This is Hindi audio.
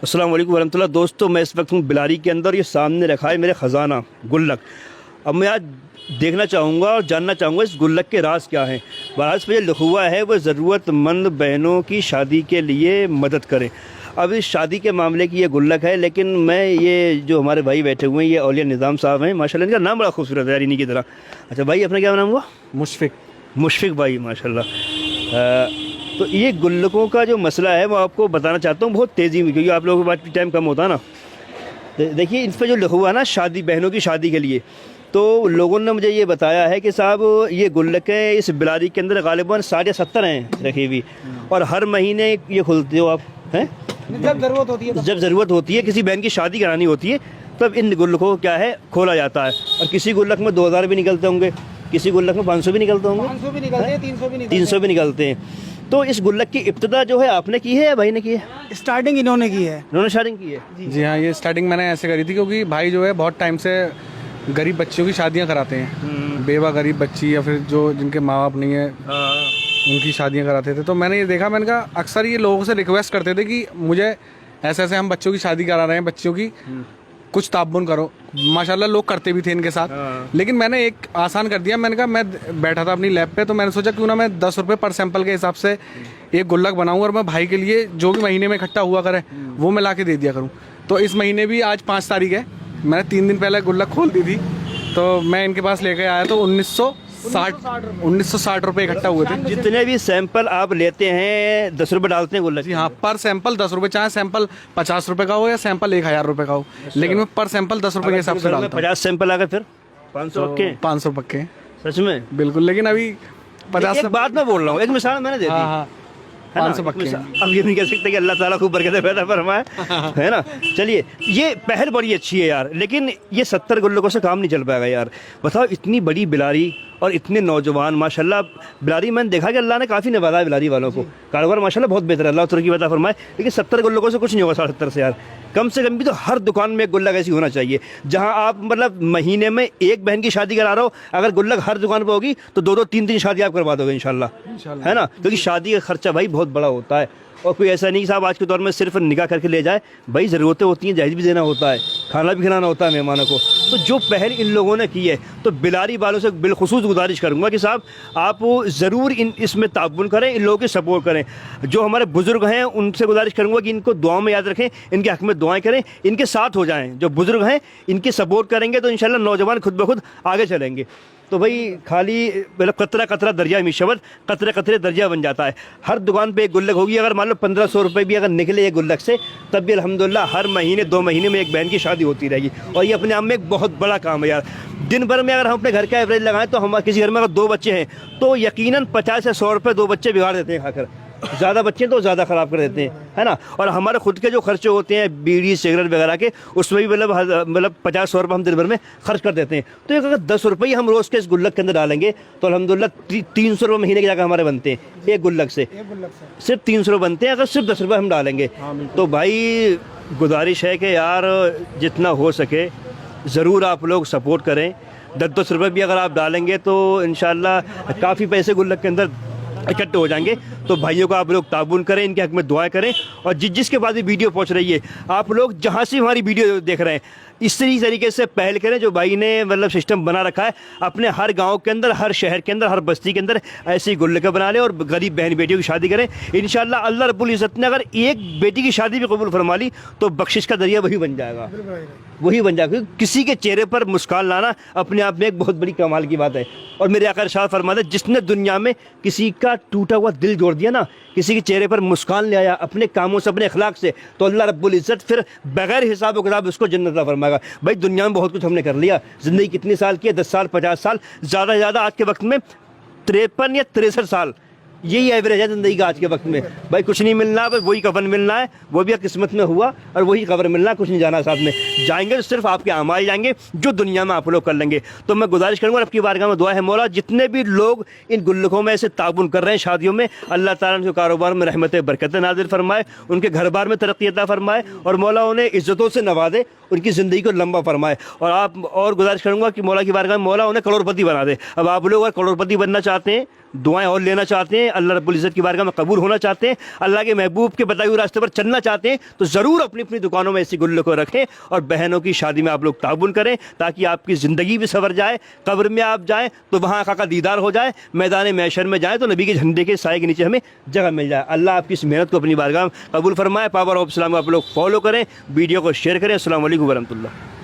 अस्सलाम वालेकुम वरहमतुल्लाह। दोस्तों, मैं इस वक्त हूँ बिलारी के अंदर। ये सामने रखा है मेरे ख़जाना गुल्लक। अब मैं आज देखना चाहूँगा और जानना चाहूँगा इस गुल्लक के राज क्या हैं। बहरहाल पे लिखा हुआ है वो ज़रूरतमंद बहनों की शादी के लिए मदद करें। अब इस शादी के मामले की ये गुल्लक है, लेकिन मैं ये जो हमारे भाई बैठे हुए हैं ये औलिया निज़ाम साहब हैं, माशाल्लाह। इनका नाम बड़ा खूबसूरत है यार, इन्हीं की तरह। अच्छा भाई, अपना क्या नाम हुआ? मुशफ़िक भाई, माशाल्लाह। तो ये गुल्लकों का जो मसला है वो आपको बताना चाहता हूँ बहुत तेज़ी में, क्योंकि आप लोगों के पास टाइम कम होता है ना। देखिए, इन पर जो लिखा हुआ है ना, शादी, बहनों की शादी के लिए, तो लोगों ने मुझे ये बताया है कि साहब ये गुल्लकें इस बिलारी के अंदर गालिबन 60 या 70 हैं रखी हुई, और हर महीने ये खुलते हो आप हैं जब ज़रूरत होती है, जब ज़रूरत होती है, किसी बहन की शादी करानी होती है, तब इन गुल्लकों को क्या है खोला जाता है। और किसी गुल्लक में 2000 भी निकलते होंगे, किसी गुल्लक में 500 भी निकलते होंगे, 500 भी निकलते हैं, 300 भी निकलते हैं। तो इस गुल्लक की इब्तिदा जो है आपने की है या भाई ने की है? स्टार्टिंग इन्होंने की है। इन्होंने स्टार्टिंग की है जी हाँ, ये स्टार्टिंग मैंने ऐसे करी थी क्योंकि भाई जो है बहुत टाइम से गरीब बच्चियों की शादियां कराते हैं। बेवा गरीब बच्ची या फिर जो जिनके माँ बाप नहीं है उनकी शादियां कराते थे। तो मैंने ये देखा, मैंने कहा अक्सर ये लोगों से रिक्वेस्ट करते थे कि मुझे ऐसे ऐसे हम बच्चों की शादी करा रहे हैं, बच्चियों की कुछ ताबुन करो। माशाल्लाह लोग करते भी थे इनके साथ। लेकिन मैंने एक आसान कर दिया। मैंने कहा, मैं बैठा था अपनी लैब पे, तो मैंने सोचा क्यों ना मैं 10 रुपये पर सैंपल के हिसाब से एक गुल्लक बनाऊं और मैं भाई के लिए जो भी महीने में इकट्ठा हुआ करे वो मैं ला के दे दिया करूं। तो इस महीने भी आज 5 तारीख है, मैंने 3 दिन पहले गुल्लक खोल दी थी। तो मैं इनके पास लेके आया तो 1960 रुपये इकट्ठा हुए थे। जितने भी सैंपल आप लेते हैं 10 रुपये डालते हैं गुल्लक? जी हाँ, पर सैंपल 10 रुपये, चाहे सैंपल 50 रुपये का हो या सैंपल 1000 रुपये का हो, लेकिन मैं पर सैंपल 10 रुपये के हिसाब से डालता हूँ। 50 सैंपल आ गए फिर 500 पक्के? 500 पक्के, सच में? बिल्कुल। लेकिन अभी 50 एक बात मैं बोल रहा हूँ, एक मिसाल मैंने दे दी। हाँ, 500 पक्के। अब ये नहीं कह सकते कि अल्लाह ताला खूब बरकत पैदा फरमाए, है ना। चलिए, ये पहल बड़ी अच्छी है यार, लेकिन ये 70 गुल्लकों से काम नहीं चल पाएगा यार। बताओ, इतनी बड़ी बिलारी और इतने नौजवान, माशाल्लाह। बिलारी मैंने देखा कि अल्लाह ने काफ़ी नवाजा है बिलारी वालों को, कारोबार माशाल्लाह बहुत बेहतर है, अल्लाह तरक्की बता फरमाए। लेकिन 70 गुल्लकों से कुछ नहीं होगा। 70 से यार कम से कम भी तो हर दुकान में एक गुल्लक ऐसी होना चाहिए, जहां आप मतलब महीने में एक बहन की शादी करा रहे हो, अगर गुल्लक हर दुकान पर होगी तो 2-2, 3-3 शादी आप करवा दोगे इंशाल्लाह, है ना। क्योंकि शादी का खर्चा भाई बहुत बड़ा होता है, और कोई ऐसा नहीं साहब आज के दौर में सिर्फ निकाह करके ले जाए। भाई ज़रूरतें होती हैं, जहेज भी देना होता है, खाना भी खिलाना होता है मेहमानों को। तो जो पहल इन लोगों ने की है, तो बिलारी वालों से बिलखुसूस गुजारिश करूँगा कि साहब आप ज़रूर इसमें ताउन करें, इन लोगों की सपोर्ट करें। जो हमारे बुज़ुर्ग हैं उनसे गुजारिश करूँगा कि इनको दुआओं में याद रखें, इनके हक़ में दुआएँ करें, इनके साथ हो जाएँ। जो बुज़ुर्ग हैं इनकी सपोर्ट करेंगे तो इंशाल्लाह नौजवान खुद ब खुद आगे चलेंगे। तो भाई खाली मतलब कतरा कतरा दरिया में शब्द, कतरे कतरे दरिया बन जाता है। हर दुकान पे एक गुल्लक होगी। अगर मान लो 1500 रुपये भी अगर निकले एक गुल्लक से, तब भी अल्हम्दुलिल्लाह हर महीने 2 महीने में एक बहन की शादी होती रहेगी। और ये अपने आप में एक बहुत बड़ा काम है यार। दिन भर में अगर हम अपने घर का एवरेज लगाएं तो हमारे किसी घर में अगर 2 बच्चे हैं तो यकीनन 50 से 100 रुपये 2 बच्चे बिगाड़ देते हैं खाकर। ज़्यादा बच्चे तो ज़्यादा ख़राब कर देते हैं, है ना। और हमारे खुद के जो खर्चे होते हैं बीड़ी सिगरेट वगैरह के, उसमें भी मतलब 50-100 रुपये हम दिन भर में खर्च कर देते हैं। तो अगर 10 रुपये हम रोज़ के इस गुल्लक के अंदर डालेंगे तो अल्हम्दुलिल्लाह 300 रुपये महीने के जाकर हमारे बनते हैं एक गुल्लक से। सिर्फ 300 रुपये बनते हैं अगर सिर्फ 10 रुपये हम डालेंगे। तो भाई गुजारिश है कि यार जितना हो सके ज़रूर आप लोग सपोर्ट करें। 10-10 रुपये भी अगर आप डालेंगे तो इंशाल्लाह काफ़ी पैसे गुल्लक के अंदर इकट्ठे हो जाएंगे। तो भाइयों को आप लोग ताबुन करें, इनके हक में दुआएं करें। और जिसके बाद भी वीडियो पहुंच रही है, आप लोग जहां से हमारी वीडियो देख रहे हैं, इसी तरीके से पहल करें जो भाई ने मतलब सिस्टम बना रखा है। अपने हर गांव के अंदर, हर शहर के अंदर, हर बस्ती के अंदर ऐसी गुल्लकें बना लें और गरीब बहन बेटियों की शादी करें। इंशाल्लाह अल्लाह रब्बुल इज़्ज़त ने अगर एक बेटी की शादी भी कबूल फरमा ली तो बख्शिश का दरिया वही बन जाएगा, वही बन जाएगा। किसी के चेहरे पर मुस्कान लाना अपने आप में एक बहुत बड़ी कमाल की बात है। और मेरे आका इरशाद फरमाते, जिसने दुनिया में किसी का टूटा हुआ दिल जोड़ दिया ना, किसी के चेहरे पर मुस्कान ले आया अपने कामों से, अपने अखलाक से, तो अल्लाह रब्बुल इज़्ज़त फिर बगैर हिसाब व किताब उसको जन्नत अता फरमाएगा। भाई दुनिया में बहुत कुछ हमने कर लिया, ज़िंदगी कितने साल की है? 10 साल, 50 साल, ज़्यादा से ज़्यादा आज के वक्त में 53 या 63 साल, यही एवरेज है ज़िंदगी का आज के वक्त में। भाई कुछ नहीं मिलना, बस वही कफन मिलना है, वो भी किस्मत में हुआ, और वही कब्र मिलना है, कुछ नहीं जाना साथ में। जाएंगे तो सिर्फ आपके अमाल जाएंगे जो दुनिया में आप लोग कर लेंगे। तो मैं गुजारिश करूँगा, आपकी बारगाह में दुआ है मौला, जितने भी लोग इन गुल्लकों में ऐसे ताउन कर रहे हैं शादियों में, अल्लाह ताला उनके कारोबार में रहमत बरकत नाज़िल फरमाए, उनके घर बार में तरक्की अता फरमाए, और मौला उन्हें इज़्ज़तों से नवाजे, उनकी ज़िंदगी को लंबा फरमाए। और आप और गुजारिश करूँगा कि मौला की बारगाह में मौला उन्हें करोड़पति बना दे। अब आप लोग अगर करोड़पति बनना चाहते हैं दुआएं और लेना चाहते हैं, अल्लाह रब्बुल इज़्ज़त की बारगाह में कबूल होना चाहते हैं, अल्लाह के महबूब के बताए हुए रास्ते पर चलना चाहते हैं, तो ज़रूर अपनी अपनी दुकानों में ऐसी गुल्लक को रखें और बहनों की शादी में आप लोग ताउन करें, ताकि आपकी ज़िंदगी भी संवर जाए, कब्र में आप जाएँ तो वहाँ आका का दीदार हो जाए, मैदान महशर में जाएँ तो नबी के झंडे के साए के नीचे हमें जगह मिल जाए। अल्लाह आपकी इस मेहनत को अपनी बारगाह में कबूल फरमाए। पावर ऑफ इस्लाम को आप लोग फॉलो करें, वीडियो को शेयर करें। अस्सलाम वालेकुम वरहमतुल्लाह।